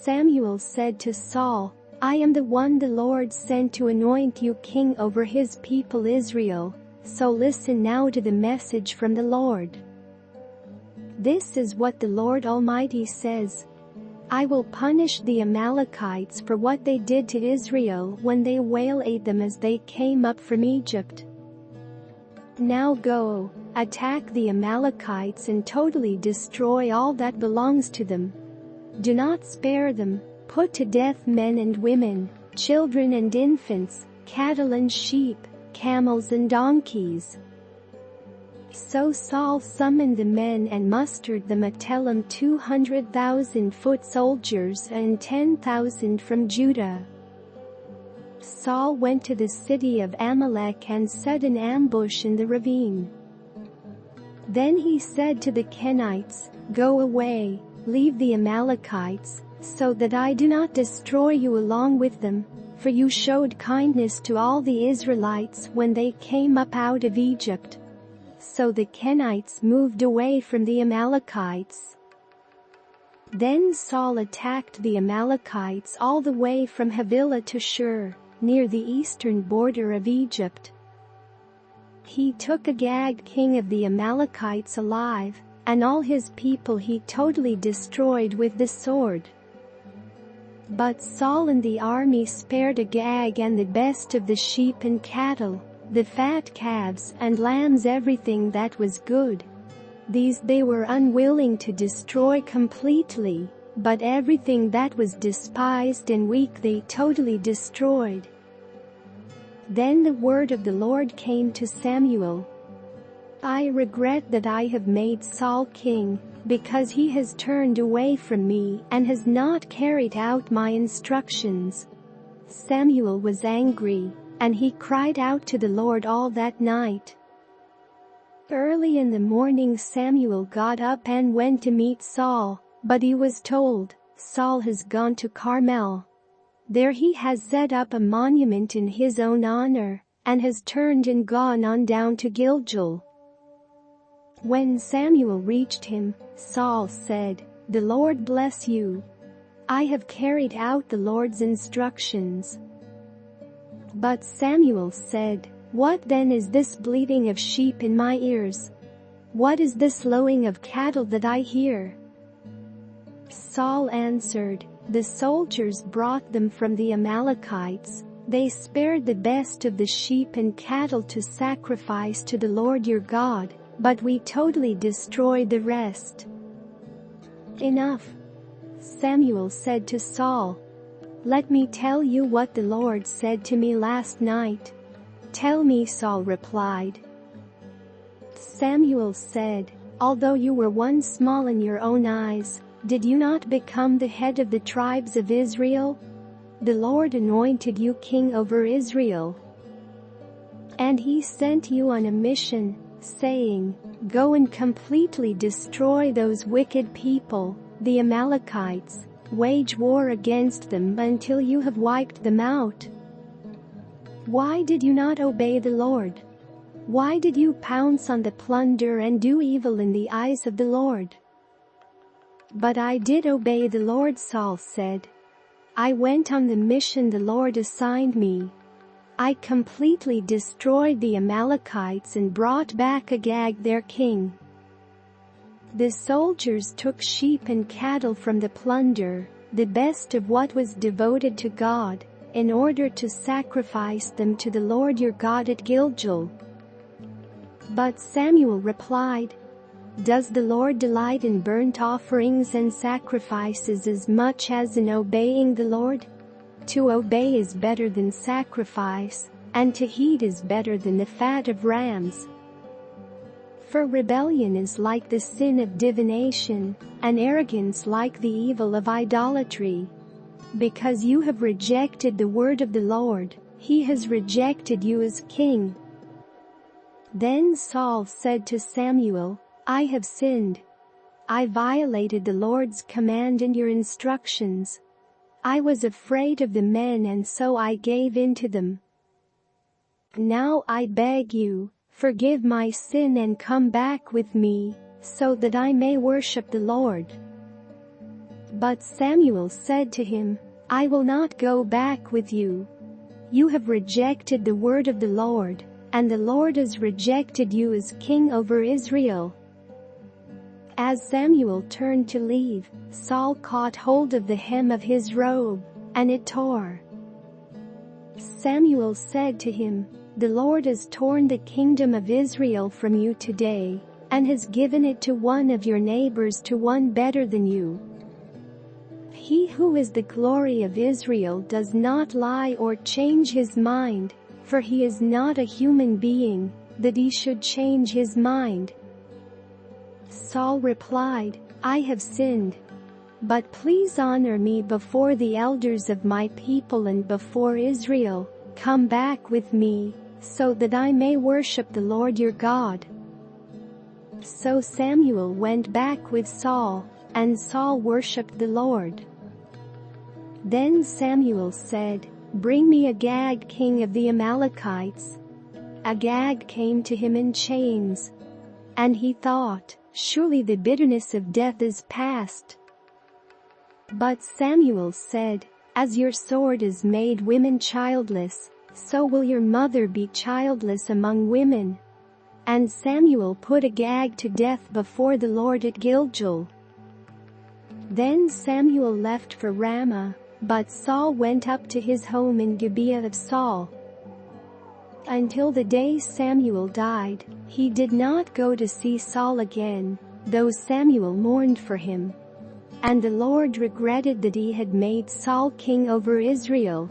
Samuel said to Saul, I am the one the Lord sent to anoint you king over his people Israel, so listen now to the message from the Lord. This is what the Lord Almighty says. I will punish the Amalekites for what they did to Israel when they waylaid them as they came up from Egypt. Now go, attack the Amalekites and totally destroy all that belongs to them. Do not spare them, put to death men and women, children and infants, cattle and sheep, camels and donkeys. So Saul summoned the men and mustered them at Telaim 200,000 foot soldiers and 10,000 from Judah. Saul went to the city of Amalek and set an ambush in the ravine. Then he said to the Kenites, Go away, leave the Amalekites, so that I do not destroy you along with them, for you showed kindness to all the Israelites when they came up out of Egypt. So the Kenites moved away from the Amalekites. Then Saul attacked the Amalekites all the way from Havilah to Shur, near the eastern border of Egypt. He took Agag king of the Amalekites alive, and all his people he totally destroyed with the sword. But Saul and the army spared Agag and the best of the sheep and cattle, the fat calves and lambs, everything that was good. These they were unwilling to destroy completely, but everything that was despised and weak they totally destroyed. Then the word of the Lord came to Samuel. I regret that I have made Saul king, because he has turned away from me and has not carried out my instructions. Samuel was angry, and he cried out to the Lord all that night. Early in the morning Samuel got up and went to meet Saul, but he was told, Saul has gone to Carmel. There he has set up a monument in his own honor, and has turned and gone on down to Gilgal. When Samuel reached him, Saul said, The Lord bless you. I have carried out the Lord's instructions. But Samuel said, What then is this bleating of sheep in my ears? What is this lowing of cattle that I hear? Saul answered, The soldiers brought them from the Amalekites. They spared the best of the sheep and cattle to sacrifice to the Lord your God, but we totally destroyed the rest. Enough. Samuel said to Saul, Let me tell you what the Lord said to me last night. Tell me, Saul replied. Samuel said, Although you were once small in your own eyes, did you not become the head of the tribes of Israel? The Lord anointed you king over Israel. And he sent you on a mission, saying, Go and completely destroy those wicked people, the Amalekites, wage war against them until you have wiped them out. Why did you not obey the Lord? Why did you pounce on the plunder and do evil in the eyes of the Lord? But I did obey the Lord, Saul said. I went on the mission the Lord assigned me. I completely destroyed the Amalekites and brought back Agag their king. The soldiers took sheep and cattle from the plunder, the best of what was devoted to God, in order to sacrifice them to the Lord your God at Gilgal. But Samuel replied, Does the Lord delight in burnt offerings and sacrifices as much as in obeying the Lord? To obey is better than sacrifice, and to heed is better than the fat of rams. For rebellion is like the sin of divination, and arrogance like the evil of idolatry. Because you have rejected the word of the Lord, he has rejected you as king. Then Saul said to Samuel, I have sinned. I violated the Lord's command and your instructions. I was afraid of the men and so I gave in to them. Now I beg you, forgive my sin and come back with me, so that I may worship the Lord. But Samuel said to him, I will not go back with you. You have rejected the word of the Lord, and the Lord has rejected you as king over Israel. As Samuel turned to leave, Saul caught hold of the hem of his robe, and it tore. Samuel said to him, The Lord has torn the kingdom of Israel from you today, and has given it to one of your neighbors, to one better than you. He who is the glory of Israel does not lie or change his mind, for he is not a human being, that he should change his mind. Saul replied, I have sinned. But please honor me before the elders of my people and before Israel. Come back with me, so that I may worship the Lord your God. So Samuel went back with Saul, and Saul worshipped the Lord. Then Samuel said, Bring me Agag, king of the Amalekites. Agag came to him in chains. And he thought, Surely the bitterness of death is past. But Samuel said, As your sword has made women childless, so will your mother be childless among women. And Samuel put Agag to death before the Lord at Gilgal. Then Samuel left for Ramah, but Saul went up to his home in Gibeah of Saul. Until the day Samuel died, he did not go to see Saul again, though Samuel mourned for him. And the Lord regretted that he had made Saul king over Israel.